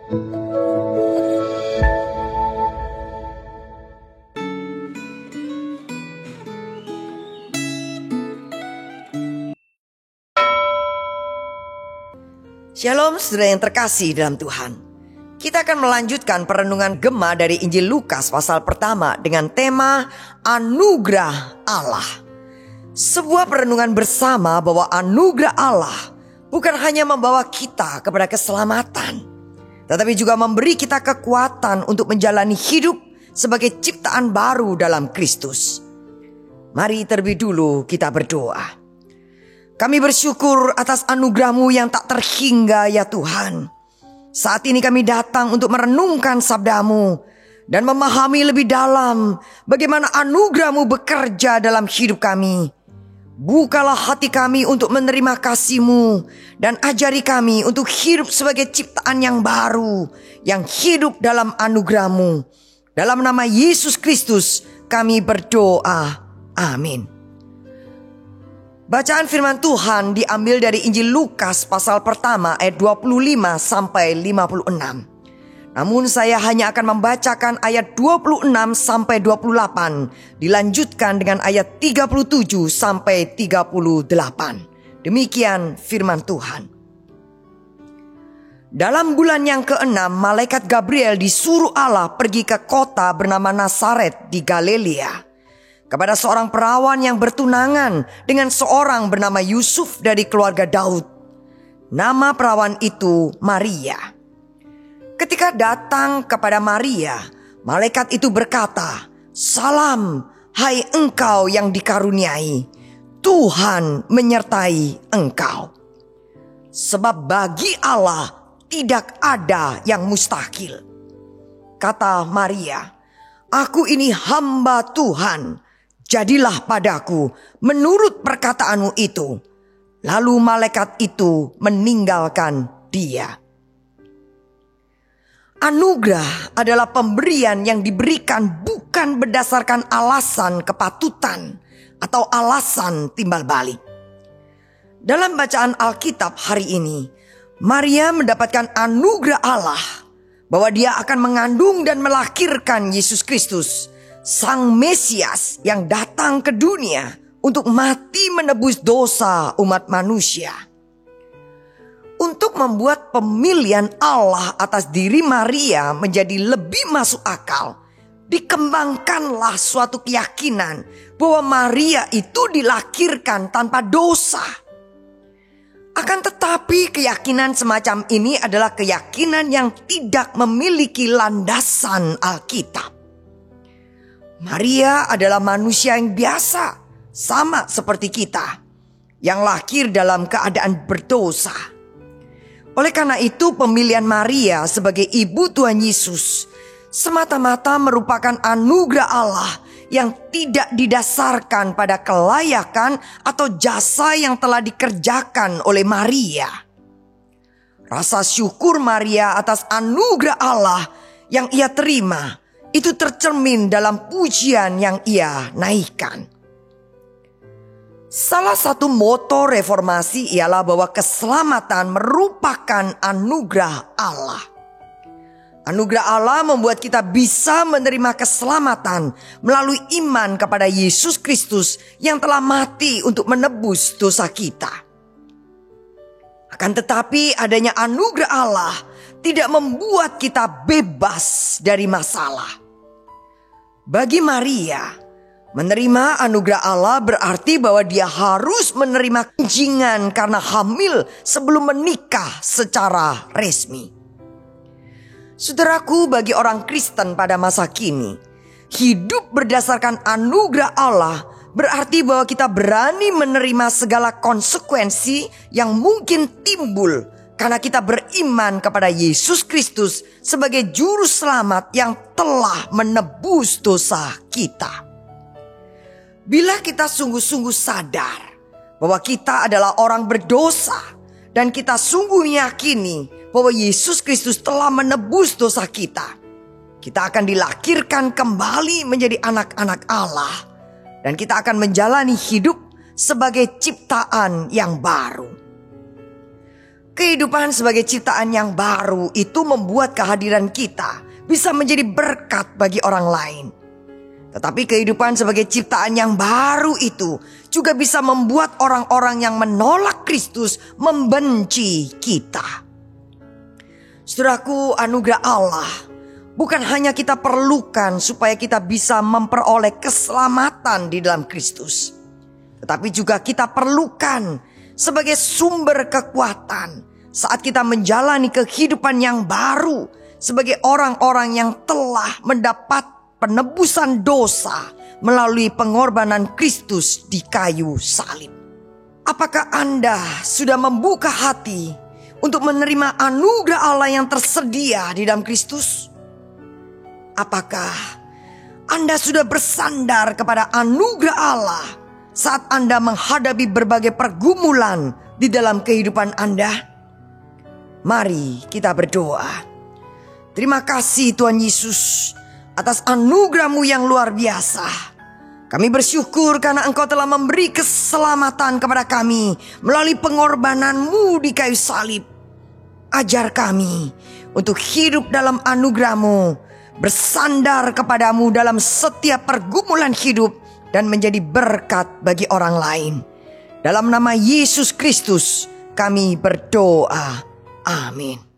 Shalom saudara yang terkasih dalam Tuhan. Kita akan melanjutkan perenungan Gema dari Injil Lukas pasal pertama dengan tema Anugerah Allah. Sebuah perenungan bersama bahwa anugerah Allah bukan hanya membawa kita kepada keselamatan, tetapi juga memberi kita kekuatan untuk menjalani hidup sebagai ciptaan baru dalam Kristus. Mari terlebih dulu kita berdoa. Kami bersyukur atas anugerah-Mu yang tak terhingga ya Tuhan. Saat ini kami datang untuk merenungkan sabda-Mu dan memahami lebih dalam bagaimana anugerah-Mu bekerja dalam hidup kami. Bukalah hati kami untuk menerima kasih-Mu dan ajari kami untuk hidup sebagai ciptaan yang baru, yang hidup dalam anugerah-Mu. Dalam nama Yesus Kristus kami berdoa. Amin. Bacaan firman Tuhan diambil dari Injil Lukas pasal pertama ayat 25 sampai 56. Namun saya hanya akan membacakan ayat 26 sampai 28, dilanjutkan dengan ayat 37 sampai 38. Demikian firman Tuhan. Dalam bulan yang ke-6, malaikat Gabriel disuruh Allah pergi ke kota bernama Nazaret di Galilea, kepada seorang perawan yang bertunangan dengan seorang bernama Yusuf dari keluarga Daud. Nama perawan itu Maria. Ketika datang kepada Maria, malaikat itu berkata, "Salam, hai engkau yang dikaruniai, Tuhan menyertai engkau." Sebab bagi Allah tidak ada yang mustahil. Kata Maria, "Aku ini hamba Tuhan. Jadilah padaku menurut perkataanmu itu." Lalu malaikat itu meninggalkan dia. Anugerah adalah pemberian yang diberikan bukan berdasarkan alasan kepatutan atau alasan timbal balik. Dalam bacaan Alkitab hari ini, Maria mendapatkan anugerah Allah bahwa dia akan mengandung dan melahirkan Yesus Kristus, Sang Mesias yang datang ke dunia untuk mati menebus dosa umat manusia. Untuk membuat pemilihan Allah atas diri Maria menjadi lebih masuk akal, dikembangkanlah suatu keyakinan bahwa Maria itu dilahirkan tanpa dosa. Akan tetapi keyakinan semacam ini adalah keyakinan yang tidak memiliki landasan Alkitab. Maria adalah manusia yang biasa, sama seperti kita, yang lahir dalam keadaan berdosa. Oleh karena itu, pemilihan Maria sebagai ibu Tuhan Yesus semata-mata merupakan anugerah Allah yang tidak didasarkan pada kelayakan atau jasa yang telah dikerjakan oleh Maria. Rasa syukur Maria atas anugerah Allah yang ia terima itu tercermin dalam pujian yang ia naikkan. Salah satu moto reformasi ialah bahwa keselamatan merupakan anugerah Allah. Anugerah Allah membuat kita bisa menerima keselamatan melalui iman kepada Yesus Kristus yang telah mati untuk menebus dosa kita. Akan tetapi adanya anugerah Allah tidak membuat kita bebas dari masalah. Bagi Maria, menerima anugerah Allah berarti bahwa dia harus menerima kunjingan karena hamil sebelum menikah secara resmi. Saudaraku, bagi orang Kristen pada masa kini, hidup berdasarkan anugerah Allah berarti bahwa kita berani menerima segala konsekuensi yang mungkin timbul karena kita beriman kepada Yesus Kristus sebagai juru selamat yang telah menebus dosa kita. Bila kita sungguh-sungguh sadar bahwa kita adalah orang berdosa dan kita sungguh meyakini bahwa Yesus Kristus telah menebus dosa kita, kita akan dilahirkan kembali menjadi anak-anak Allah dan kita akan menjalani hidup sebagai ciptaan yang baru. Kehidupan sebagai ciptaan yang baru itu membuat kehadiran kita bisa menjadi berkat bagi orang lain. Tetapi kehidupan sebagai ciptaan yang baru itu juga bisa membuat orang-orang yang menolak Kristus membenci kita. Saudaraku, anugerah Allah bukan hanya kita perlukan supaya kita bisa memperoleh keselamatan di dalam Kristus, tetapi juga kita perlukan sebagai sumber kekuatan saat kita menjalani kehidupan yang baru sebagai orang-orang yang telah mendapat penebusan dosa melalui pengorbanan Kristus di kayu salib. Apakah Anda sudah membuka hati untuk menerima anugerah Allah yang tersedia di dalam Kristus? Apakah Anda sudah bersandar kepada anugerah Allah saat Anda menghadapi berbagai pergumulan di dalam kehidupan Anda? Mari kita berdoa. Terima kasih Tuhan Yesus atas anugerah-Mu yang luar biasa. Kami bersyukur karena Engkau telah memberi keselamatan kepada kami melalui pengorbanan-Mu di kayu salib. Ajar kami untuk hidup dalam anugerah-Mu, bersandar kepadamu dalam setiap pergumulan hidup dan menjadi berkat bagi orang lain. Dalam nama Yesus Kristus kami berdoa. Amin.